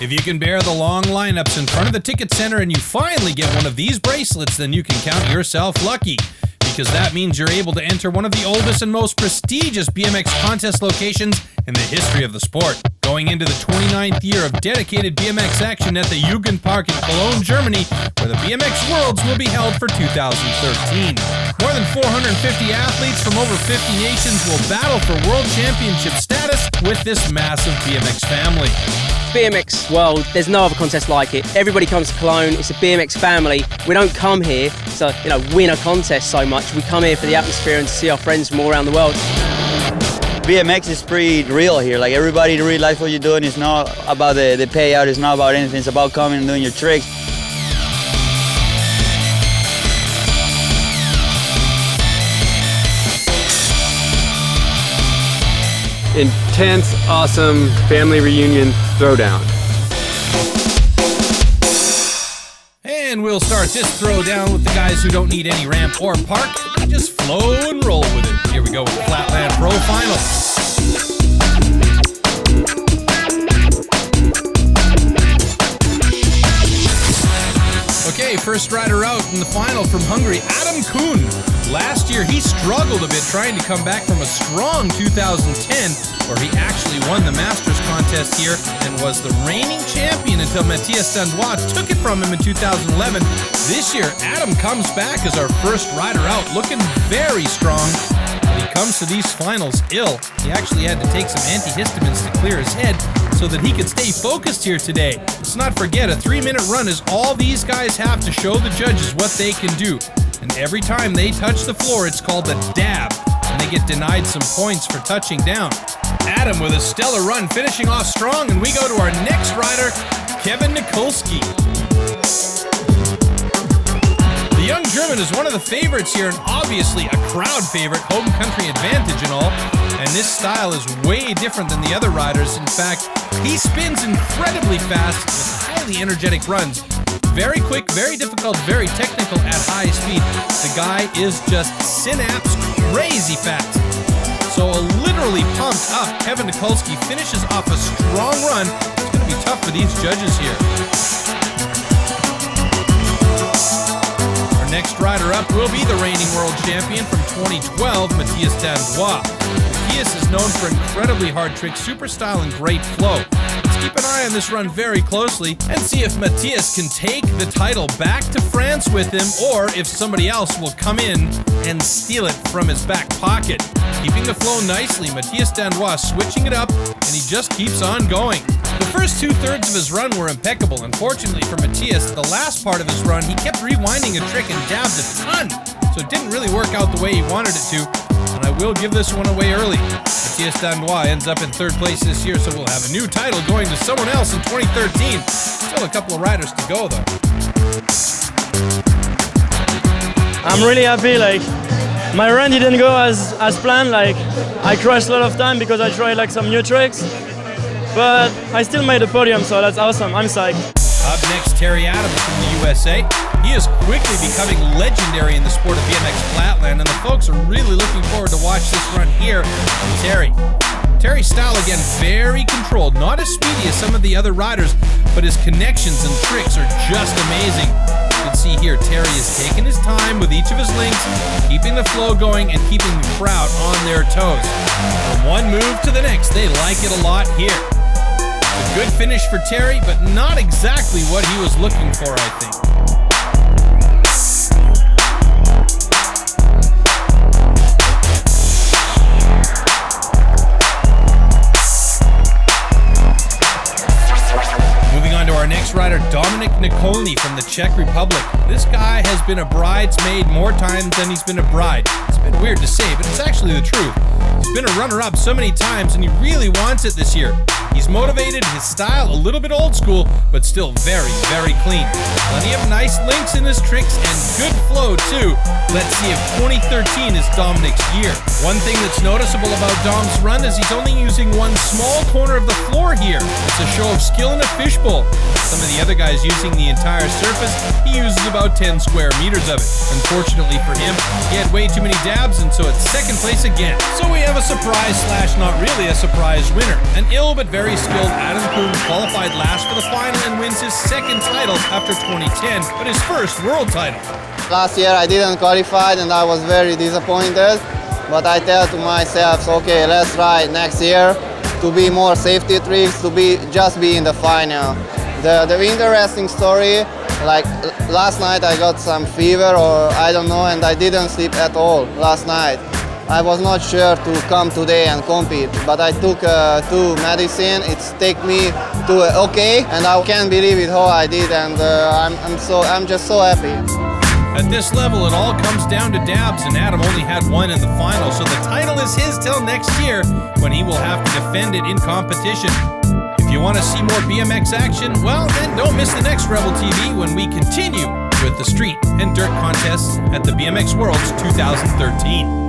If you can bear the long lineups in front of the ticket center and you finally get one of these bracelets, then you can count yourself lucky, because that means you're able to enter one of the oldest and most prestigious BMX contest locations in the history of the sport. Going into the 29th year of dedicated BMX action at the Jugendpark in Cologne, Germany, where the BMX Worlds will be held for 2013. More than 450 athletes from over 50 nations will battle for world championship status with this massive BMX family. BMX World, there's no other contest like it. Everybody comes to Cologne, it's a BMX family. We don't come here to win a contest so much. We come here for the atmosphere and to see our friends from all around the world. BMX is pretty real here. Like, everybody really likes what you're doing. It's not about the payout, it's not about anything. It's about coming and doing your tricks. Intense, awesome family reunion throwdown. And we'll start this throwdown with the guys who don't need any ramp or park. They just flow and roll with it. Here we go with the Flatland Pro Finals. Okay, first rider out in the final from Hungary, Adam Kuhn. Last year, he struggled a bit trying to come back from a strong 2010, where he actually won the Masters contest here and was the reigning champion until Matthias Dandois took it from him in 2011. This year, Adam comes back as our first rider out, looking very strong. But he comes to these finals ill. He actually had to take some antihistamines to clear his head so that he could stay focused here today. Let's not forget, a 3-minute run is all these guys have to show the judges what they can do. And every time they touch the floor, it's called a dab, and they get denied some points for touching down. Adam with a stellar run, finishing off strong, and we go to our next rider, Kevin Nikolsky. The young German is one of the favorites here, and obviously a crowd favorite, home country advantage and all. And this style is way different than the other riders. In fact, he spins incredibly fast with highly energetic runs. Very quick, very difficult, very technical at high speed. The guy is just synapse crazy fast. So a literally pumped up Kevin Nikolsky finishes off a strong run. It's going to be tough for these judges here. Our next rider up will be the reigning world champion from 2012, Matthias Dandois. Matthias is known for incredibly hard tricks, super style, and great flow. Let's keep an eye on this run very closely and see if Matthias can take the title back to France with him, or if somebody else will come in and steal it from his back pocket. Keeping the flow nicely, Matthias Dandois switching it up, and he just keeps on going. The first 2/3 of his run were impeccable. Unfortunately for Matthias, the last part of his run, he kept rewinding a trick and dabbed a ton, so it didn't really work out the way he wanted it to. And I will give this one away early. Matthias Dandois ends up in 3rd place this year, so we'll have a new title going to someone else in 2013. Still a couple of riders to go, though. I'm really happy. My run didn't go as planned. I crashed a lot of time because I tried some new tricks, but I still made a podium, so that's awesome. I'm psyched. Up next, Terry Adams from the USA. He is quickly becoming legendary in the sport of BMX Flatland, and the folks are really looking forward to watch this run here from Terry. Terry's style, again, very controlled, not as speedy as some of the other riders, but his connections and tricks are just amazing. You can see here, Terry is taking his time with each of his links, keeping the flow going and keeping the crowd on their toes. From one move to the next, they like it a lot here. A good finish for Terry, but not exactly what he was looking for, I think. Our next rider, Dominik Nikolny from the Czech Republic. This guy has been a bridesmaid more times than he's been a bride. It's been weird to say, but it's actually the truth. He's been a runner-up so many times, and he really wants it this year. He's motivated, his style a little bit old school, but still very, very clean. Plenty of nice links in his tricks and good flow too. Let's see if 2013 is Dominik's year. One thing that's noticeable about Dom's run is he's only using one small corner of the floor here. It's a show of skill in a fishbowl. Some of the other guys using the entire surface, he uses about 10 square meters of it. Unfortunately for him, he had way too many dabs, and so it's 2nd place again. So we have of a surprise / not really a surprise winner. An ill but very skilled Adam Kuhn qualified last for the final and wins his second title after 2010, but his first world title. Last year I didn't qualify and I was very disappointed, but I tell to myself, okay, let's try next year to be more safety tricks, to just be in the final. The interesting story, like last night I got some fever or I don't know, and I didn't sleep at all last night. I was not sure to come today and compete, but I took 2 medicine. It's take me to okay, and I can't believe it how I did, and I'm just so happy. At this level, it all comes down to dabs, and Adam only had one in the final, so the title is his till next year, when he will have to defend it in competition. If you want to see more BMX action, well, then don't miss the next Rebel TV when we continue with the street and dirt contests at the BMX Worlds 2013.